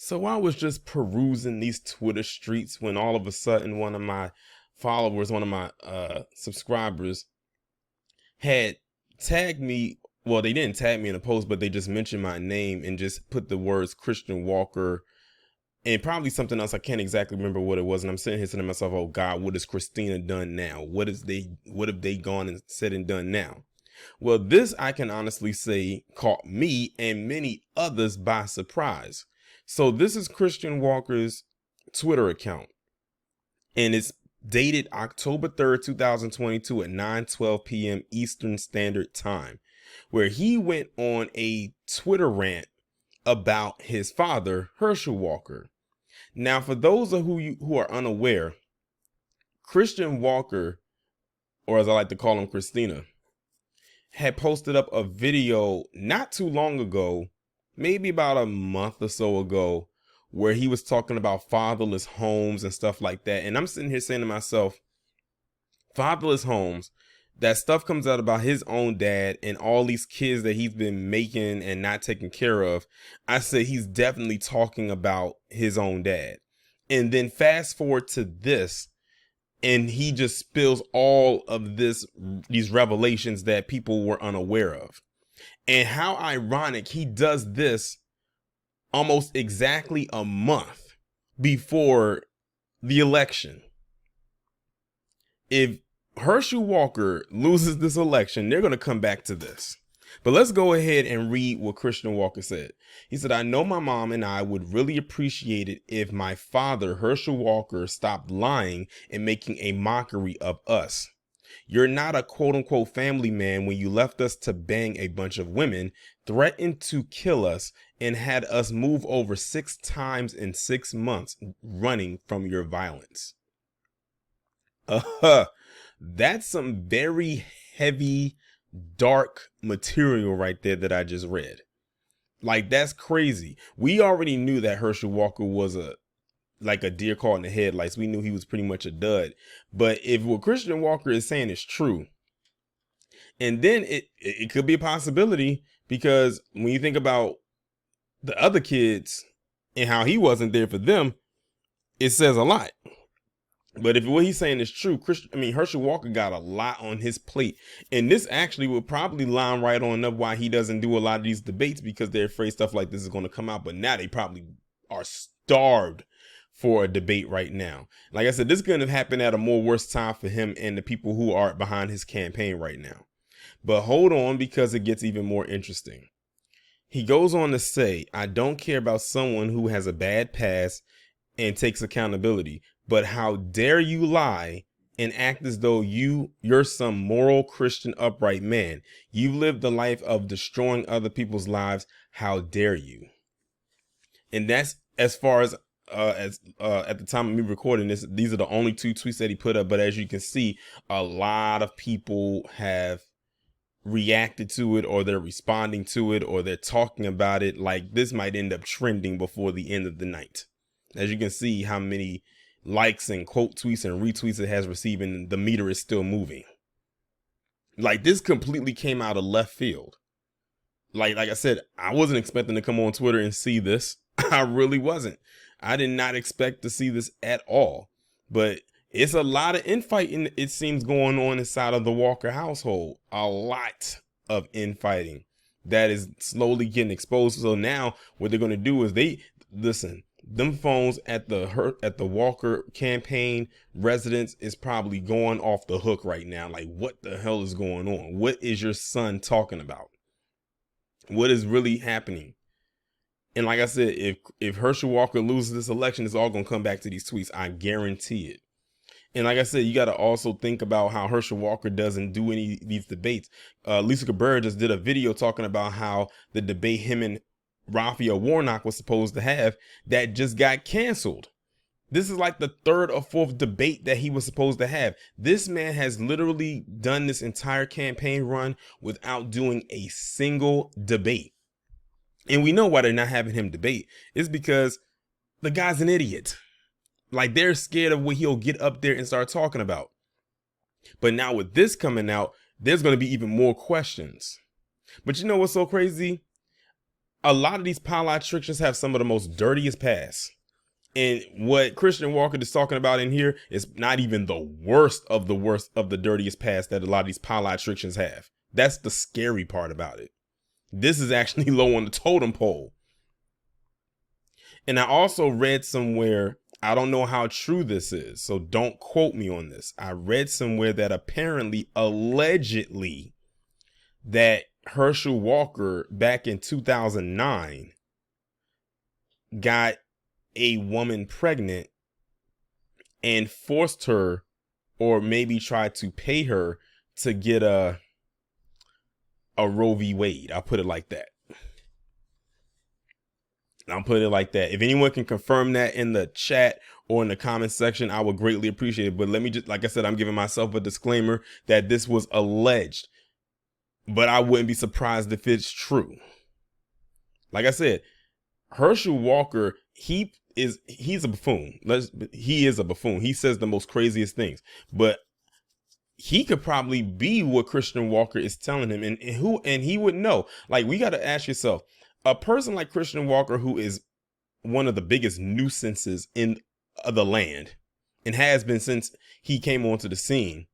So I was just perusing these Twitter streets when all of a sudden one of my followers, one of my subscribers had tagged me. Well, they didn't tag me in a post, but they just mentioned my name and just put the words Christian Walker and probably something else. I can't exactly remember what it was. And I'm sitting here saying to myself, oh God, what has Christina done now? What have they gone and said and done now? Well, this I can honestly say caught me and many others by surprise. So this is Christian Walker's Twitter account, and it's dated October 3rd, 2022 at 9:12 p.m. Eastern Standard Time, where he went on a Twitter rant about his father, Herschel Walker. Now, for those of who are unaware, Christian Walker, or as I like to call him, Christina, had posted up a video not too long ago, maybe about a month or so ago, where he was talking about fatherless homes and stuff like that. And I'm sitting here saying to myself, fatherless homes, that stuff comes out about his own dad and all these kids that he's been making and not taking care of. I say he's definitely talking about his own dad. And then fast forward to this, and he just spills all of these revelations that people were unaware of. And how ironic he does this almost exactly a month before the election. If Herschel Walker loses this election, they're going to come back to this. But let's go ahead and read what Christian Walker said. He said, I know my mom and I would really appreciate it if my father, Herschel Walker, stopped lying and making a mockery of us. You're not a quote unquote family man when you left us to bang a bunch of women, threatened to kill us, and had us move over 6 times in 6 months running from your violence. That's some very heavy, dark material right there that I just read. Like, that's crazy. We already knew that Herschel Walker was a deer caught in the headlights. We knew he was pretty much a dud. But if what Christian Walker is saying is true, and then it could be a possibility, because when you think about the other kids and how he wasn't there for them, it says a lot. But if what he's saying is true, Herschel Walker got a lot on his plate. And this actually would probably line right on up why he doesn't do a lot of these debates, because they're afraid stuff like this is going to come out. But now they probably are starved for a debate right now. Like I said, this couldn't have happened at a more worse time for him and the people who are behind his campaign right now. But hold on, because it gets even more interesting. He goes on to say, I don't care about someone who has a bad past and takes accountability, but how dare you lie and act as though you're some moral Christian upright man. You've lived the life of destroying other people's lives. How dare you? And that's as far as at the time of me recording this, these are the only 2 tweets that he put up. But as you can see, a lot of people have reacted to it, or they're responding to it, or they're talking about it. Like, this might end up trending before the end of the night. As you can see how many likes and quote tweets and retweets it has received, and the meter is still moving. Like, this completely came out of left field. Like I said, I wasn't expecting to come on Twitter and see this. I really wasn't. I did not expect to see this at all. But it's a lot of infighting, it seems, going on inside of the Walker household. A lot of infighting that is slowly getting exposed. So now what they're going to do is them phones at the Walker campaign residence is probably going off the hook right now. Like, what the hell is going on? What is your son talking about? What is really happening? And like I said, if Herschel Walker loses this election, it's all going to come back to these tweets. I guarantee it. And like I said, you got to also think about how Herschel Walker doesn't do any of these debates. Lisa Cabrera just did a video talking about how the debate him and Raphael Warnock was supposed to have that just got canceled. This is like the 3rd or 4th debate that he was supposed to have. This man has literally done this entire campaign run without doing a single debate. And we know why they're not having him debate. It's because the guy's an idiot. Like, they're scared of what he'll get up there and start talking about. But now with this coming out, there's going to be even more questions. But you know what's so crazy? A lot of these politicians have some of the most dirtiest past. And what Christian Walker is talking about in here is not even the worst of the dirtiest past that a lot of these politicians have. That's the scary part about it. This is actually low on the totem pole. And I also read somewhere, I don't know how true this is, so don't quote me on this. I read somewhere that apparently, allegedly, that Herschel Walker back in 2009 got a woman pregnant and forced her, or maybe tried to pay her to get a Roe v. Wade. I'll put it like that. If anyone can confirm that in the chat or in the comment section, I would greatly appreciate it. But let me just, like I said, I'm giving myself a disclaimer that this was alleged, but I wouldn't be surprised if it's true. Like I said, Herschel Walker, he's a buffoon. He is a buffoon. He says the most craziest things, but he could probably be what Christian Walker is telling him, and he would know. Like, we got to ask yourself, a person like Christian Walker, who is one of the biggest nuisances in the land and has been since he came onto the scene,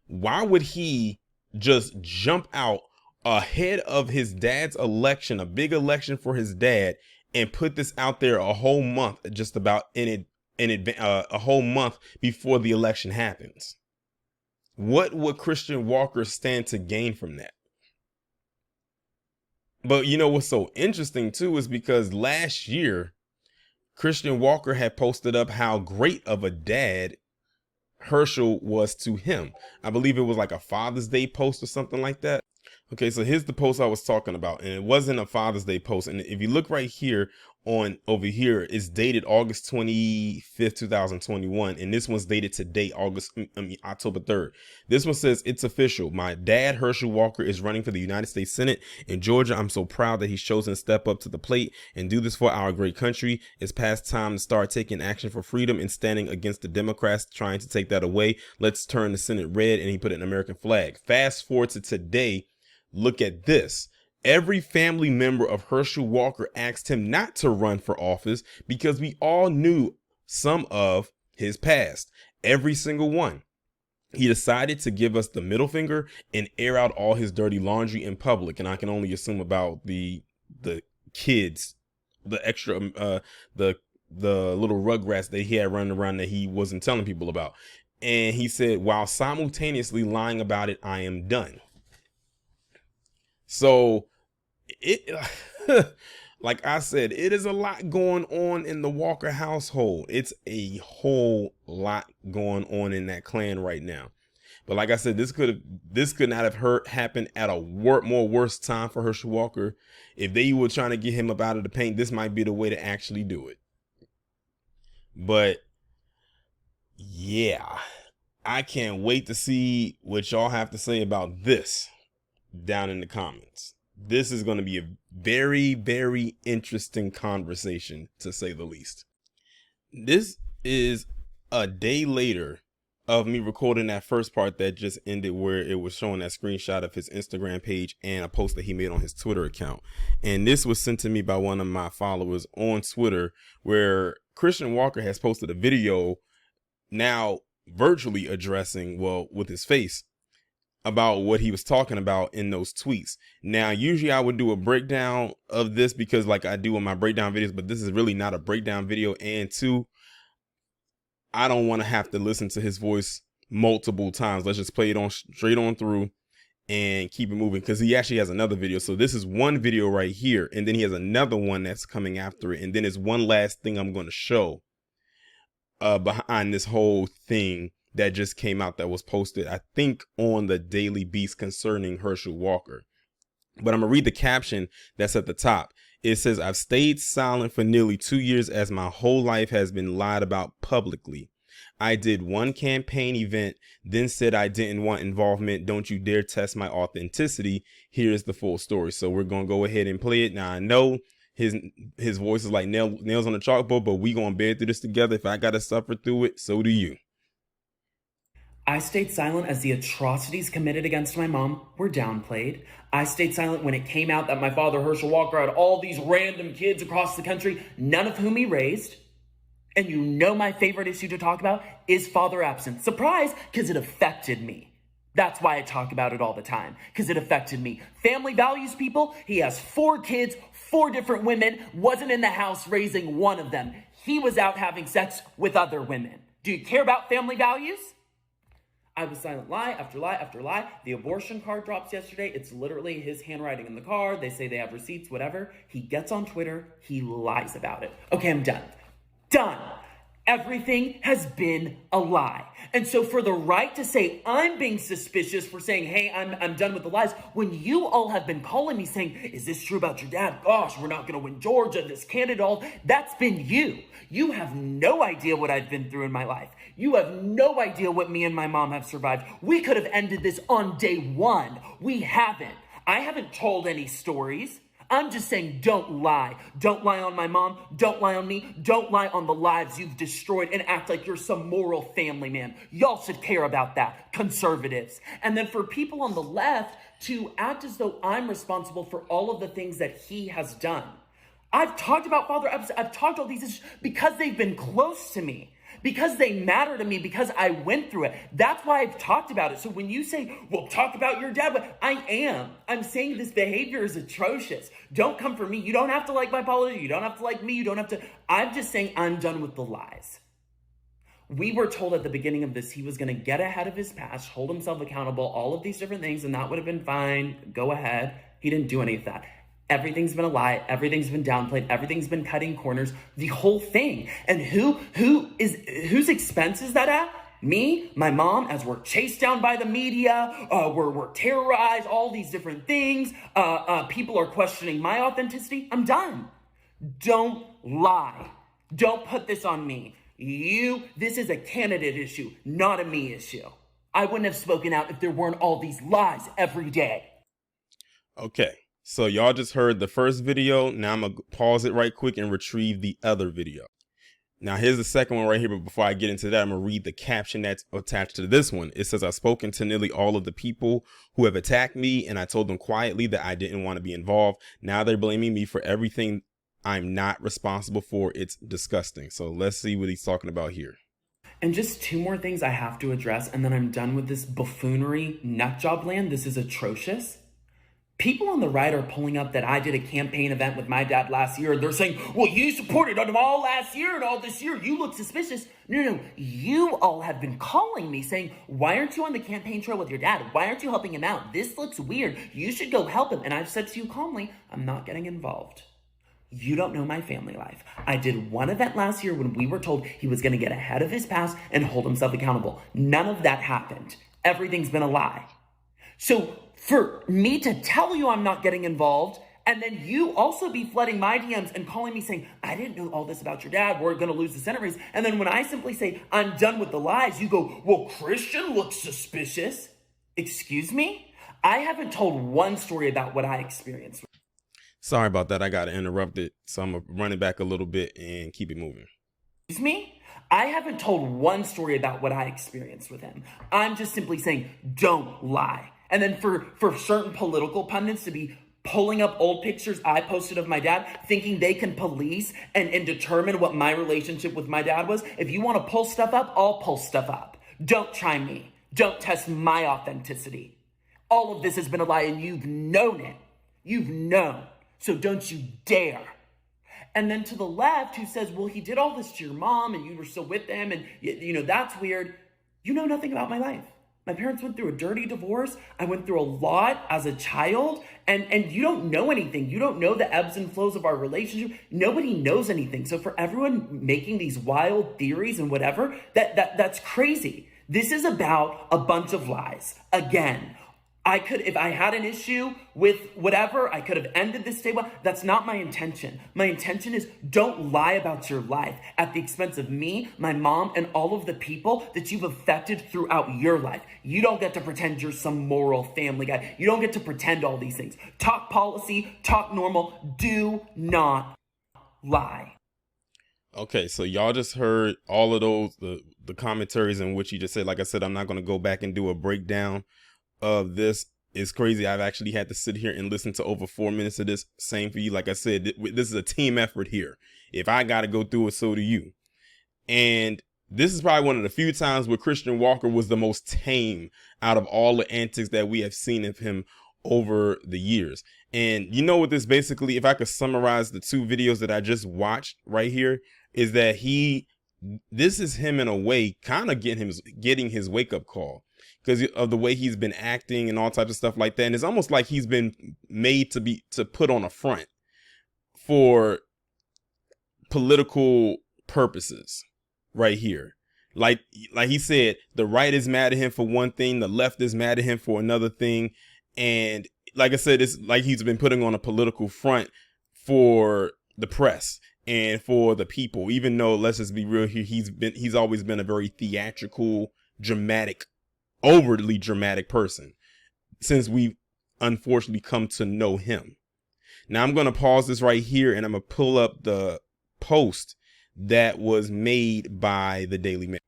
why would he just jump out ahead of his dad's election, a big election for his dad, and put this out there a whole month, just about a whole month before the election happens? What would Christian Walker stand to gain from that? But you know what's so interesting too is because last year, Christian Walker had posted up how great of a dad Herschel was to him. I believe it was like a Father's Day post or something like that. Okay, so here's the post I was talking about, and it wasn't a Father's Day post. And if you look right here over here, it's dated August 25th, 2021. And this one's dated today, October 3rd. This one says, "It's official. My dad, Herschel Walker, is running for the United States Senate in Georgia. I'm so proud that he's chosen to step up to the plate and do this for our great country. It's past time to start taking action for freedom and standing against the Democrats trying to take that away. Let's turn the Senate red." And he put an American flag. Fast forward to today. Look at this. Every family member of Herschel Walker asked him not to run for office because we all knew some of his past. Every single one. He decided to give us the middle finger and air out all his dirty laundry in public. And I can only assume about the kids, the extra, the little rugrats that he had running around that he wasn't telling people about. And he said, while simultaneously lying about it, "I am done." So like I said, it is a lot going on in the Walker household. It's a whole lot going on in that clan right now. But like I said, this could not have happened at a more worse time for Herschel Walker. If they were trying to get him up out of the paint, this might be the way to actually do it. But yeah, I can't wait to see what y'all have to say about this down in the comments. This is going to be a very, very interesting conversation, to say the least. This is a day later of me recording that first part that just ended, where it was showing that screenshot of his Instagram page and a post that he made on his Twitter account. And this was sent to me by one of my followers on Twitter, where Christian Walker has posted a video now virtually addressing, well, with his face, about what he was talking about in those tweets. Now, usually I would do a breakdown of this because like I do in my breakdown videos, but this is really not a breakdown video. And two, I don't want to have to listen to his voice multiple times. Let's just play it on straight on through and keep it moving, because he actually has another video. So this is one video right here, and then he has another one that's coming after it. And then there's one last thing I'm going to show behind this whole thing that just came out, that was posted, I think, on the Daily Beast concerning Herschel Walker. But I'm gonna read the caption that's at the top. It says, "I've stayed silent for nearly 2 years as my whole life has been lied about publicly. I did one campaign event, then said I didn't want involvement. Don't you dare test my authenticity. Here's the full story." So we're gonna go ahead and play it. Now, I know his voice is like nails on the chalkboard, but we gonna bear through this together. If I gotta suffer through it, so do you. I stayed silent as the atrocities committed against my mom were downplayed. I stayed silent when it came out that my father, Herschel Walker, had all these random kids across the country, none of whom he raised. And you know my favorite issue to talk about is father absence. Surprise, because it affected me. That's why I talk about it all the time, because it affected me. Family values, people. He has 4 kids, 4 different women, wasn't in the house raising one of them. He was out having sex with other women. Do you care about family values? I was silent, lie after lie after lie. The abortion card drops yesterday. It's literally his handwriting in the card. They say they have receipts, whatever. He gets on Twitter. He lies about it. Okay, I'm done. Done. Everything has been a lie. And so for the right to say I'm being suspicious for saying, hey, I'm done with the lies, when you all have been calling me saying, is this true about your dad? Gosh, we're not going to win Georgia, this candidate, all, that's been you. You have no idea what I've been through in my life. You have no idea what me and my mom have survived. We could have ended this on day 1. We haven't. I haven't told any stories. I'm just saying, don't lie. Don't lie on my mom. Don't lie on me. Don't lie on the lives you've destroyed and act like you're some moral family man. Y'all should care about that, conservatives. And then for people on the left to act as though I'm responsible for all of the things that he has done. I've talked about father episodes. I've talked all these issues because they've been close to me. Because they matter to me, because I went through it. That's why I've talked about it. So when you say, well, talk about your dad, but I am. I'm saying this behavior is atrocious. Don't come for me. You don't have to like my politics. You don't have to like me. You don't have to. I'm just saying I'm done with the lies. We were told at the beginning of this, he was going to get ahead of his past, hold himself accountable, all of these different things, and that would have been fine. Go ahead. He didn't do any of that. Everything's been a lie. Everything's been downplayed. Everything's been cutting corners. The whole thing. And whose expense is that at? Me, my mom, as we're chased down by the media, we're terrorized, all these different things. People are questioning my authenticity. I'm done. Don't lie. Don't put this on me. This is a candidate issue, not a me issue. I wouldn't have spoken out if there weren't all these lies every day. Okay. So y'all just heard the first video. Now I'm going to pause it right quick and retrieve the other video. Now here's the second one right here. But before I get into that, I'm going to read the caption that's attached to this one. It says, I've spoken to nearly all of the people who have attacked me, and I told them quietly that I didn't want to be involved. Now they're blaming me for everything I'm not responsible for. It's disgusting. So let's see what he's talking about here. And just 2 more things I have to address, and then I'm done with this buffoonery nutjob land. This is atrocious. People on the right are pulling up that I did a campaign event with my dad last year, and they're saying, well, you supported them all last year and all this year. You look suspicious. No. You all have been calling me saying, why aren't you on the campaign trail with your dad? Why aren't you helping him out? This looks weird. You should go help him. And I've said to you calmly, I'm not getting involved. You don't know my family life. I did one event last year when we were told he was going to get ahead of his past and hold himself accountable. None of that happened. Everything's been a lie. So for me to tell you I'm not getting involved, and then you also be flooding my DMs and calling me saying, I didn't know all this about your dad, we're going to lose the Senate race. And then when I simply say, I'm done with the lies, you go, well, Christian looks suspicious. Excuse me? I haven't told one story about what I experienced. Sorry about that. I got interrupted. So I'm going to run it back a little bit and keep it moving. Excuse me? I haven't told one story about what I experienced with him. I'm just simply saying, don't lie. And then for certain political pundits to be pulling up old pictures I posted of my dad, thinking they can police and determine what my relationship with my dad was. If you want to pull stuff up, I'll pull stuff up. Don't try me. Don't test my authenticity. All of this has been a lie, and you've known it. You've known. So don't you dare. And then to the left, who says, well, he did all this to your mom and you were still with them, and that's weird. You know nothing about my life. My parents went through a dirty divorce. I went through a lot as a child, and you don't know anything. You don't know the ebbs and flows of our relationship. Nobody knows anything. So for everyone making these wild theories and whatever, that's crazy. This is about a bunch of lies. Again, if I had an issue with whatever, I could have ended this day. That's not my intention. My intention is don't lie about your life at the expense of me, my mom, and all of the people that you've affected throughout your life. You don't get to pretend you're some moral family guy. You don't get to pretend all these things. Talk policy, talk normal. Do not lie. Okay, so y'all just heard all of those the commentaries in which he just said. Like I said, I'm not going to go back and do a breakdown of this. It's crazy. I've actually had to sit here and listen to over 4 minutes of this. Same for you. Like I said, this is a team effort here. If I got to go through it, so do you. And this is probably one of the few times where Christian Walker was the most tame out of all the antics that we have seen of him over the years. And you know what this basically, if I could summarize the two videos that I just watched right here, is that this is him in a way kind of getting his wake up call because of the way he's been acting and all types of stuff like that. And it's almost like he's been made to put on a front for political purposes right here. Like he said, the right is mad at him for one thing, the left is mad at him for another thing. And like I said, it's like he's been putting on a political front for the press and for the people, even though, let's just be real here, he's always been a very theatrical, dramatic, overly dramatic person since we unfortunately come to know him. Now I'm going to pause this right here and I'm going to pull up the post that was made by the Daily Mail.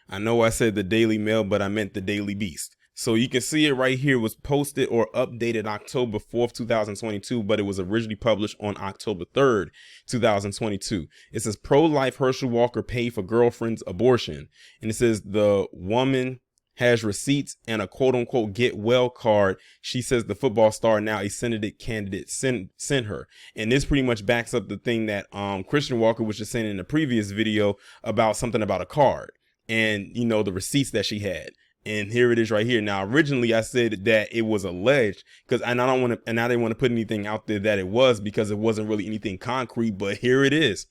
I know I said the Daily Mail, but I meant the Daily Beast. So you can see it right here. It was posted or updated October 4th, 2022, but it was originally published on October 3rd, 2022. It says pro-life Herschel Walker paid for girlfriend's abortion. And it says the woman has receipts and a quote unquote get well card. She says the football star, now a Senate candidate, sent her. And this pretty much backs up the thing that Christian Walker was just saying in the previous video about something about a card and, you know, the receipts that she had. And here it is right here. Now, originally I said that it was alleged because I didn't want to put anything out there that it was because it wasn't really anything concrete. But here it is.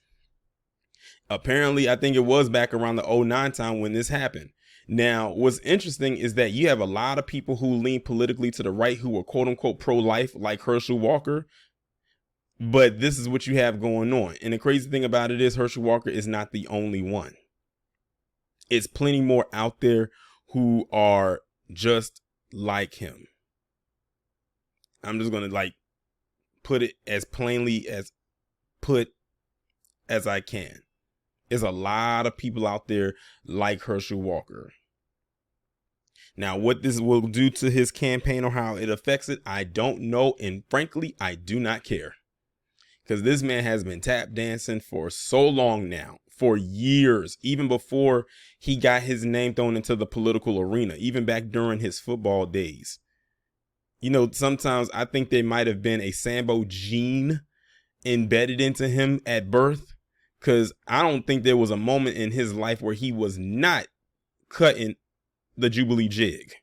Apparently, I think it was back around the 2009 time when this happened. Now, what's interesting is that you have a lot of people who lean politically to the right who are quote unquote pro-life like Herschel Walker. But this is what you have going on. And the crazy thing about it is Herschel Walker is not the only one. It's plenty more out there who are just like him. I'm just going to put it as plainly as I can. There's a lot of people out there like Herschel Walker. Now, what this will do to his campaign or how it affects it, I don't know. And frankly, I do not care. Because this man has been tap dancing for so long now. For years, even before he got his name thrown into the political arena, even back during his football days. You know, sometimes I think there might have been a Sambo gene embedded into him at birth, because I don't think there was a moment in his life where he was not cutting the Jubilee jig.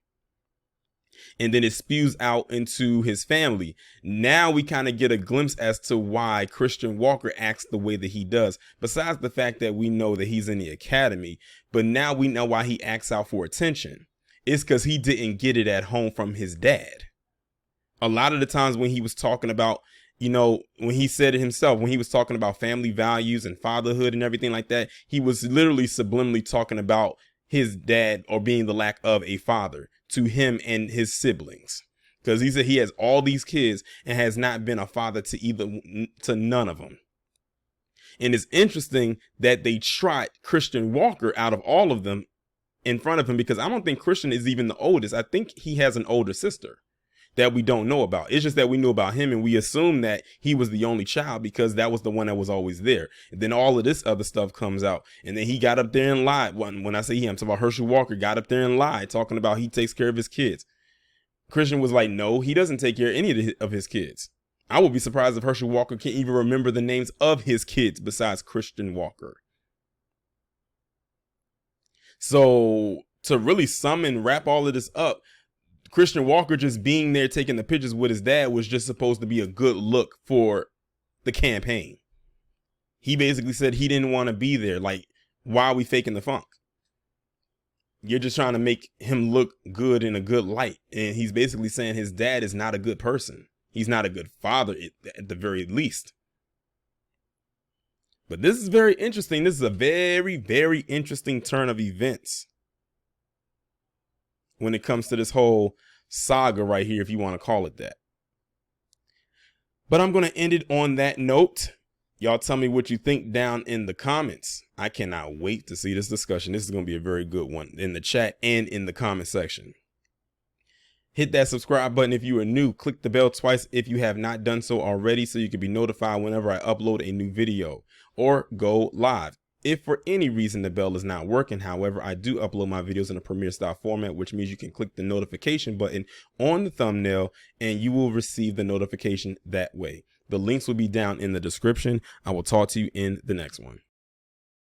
And then it spews out into his family. Now we kind of get a glimpse as to why Christian Walker acts the way that he does. Besides the fact that we know that he's in the academy, but now we know why he acts out for attention. It's because he didn't get it at home from his dad. A lot of the times when he was talking about, you know, when he said it himself, when he was talking about family values and fatherhood and everything like that, he was literally subliminally talking about his dad or being the lack of a father to him and his siblings, because he said he has all these kids and has not been a father to none of them. And it's interesting that they trot Christian Walker out of all of them in front of him, because I don't think Christian is even the oldest. I think he has an older sister that we don't know about. It's just that we knew about him and we assume that he was the only child because that was the one that was always there. And then all of this other stuff comes out. And then he got up there and lied. When I say he, I'm talking about Herschel Walker, got up there and lied, talking about he takes care of his kids. Christian was like, no, he doesn't take care of any of his kids. I would be surprised if Herschel Walker can't even remember the names of his kids besides Christian Walker. So to really sum and wrap all of this up, Christian Walker just being there taking the pictures with his dad was just supposed to be a good look for the campaign. He basically said he didn't want to be there. Like, why are we faking the funk? You're just trying to make him look good in a good light. And he's basically saying his dad is not a good person. He's not a good father at the very least. But this is very interesting. This is a very, very interesting turn of events when it comes to this whole saga right here, if you want to call it that. But I'm going to end it on that note. Y'all tell me what you think down in the comments. I cannot wait to see this discussion. This is going to be a very good one in the chat and in the comment section. Hit that subscribe button if you are new. Click the bell twice if you have not done so already, so you can be notified whenever I upload a new video or go live. If for any reason the bell is not working, however, I do upload my videos in a Premiere style format, which means you can click the notification button on the thumbnail and you will receive the notification that way. The links will be down in the description. I will talk to you in the next one.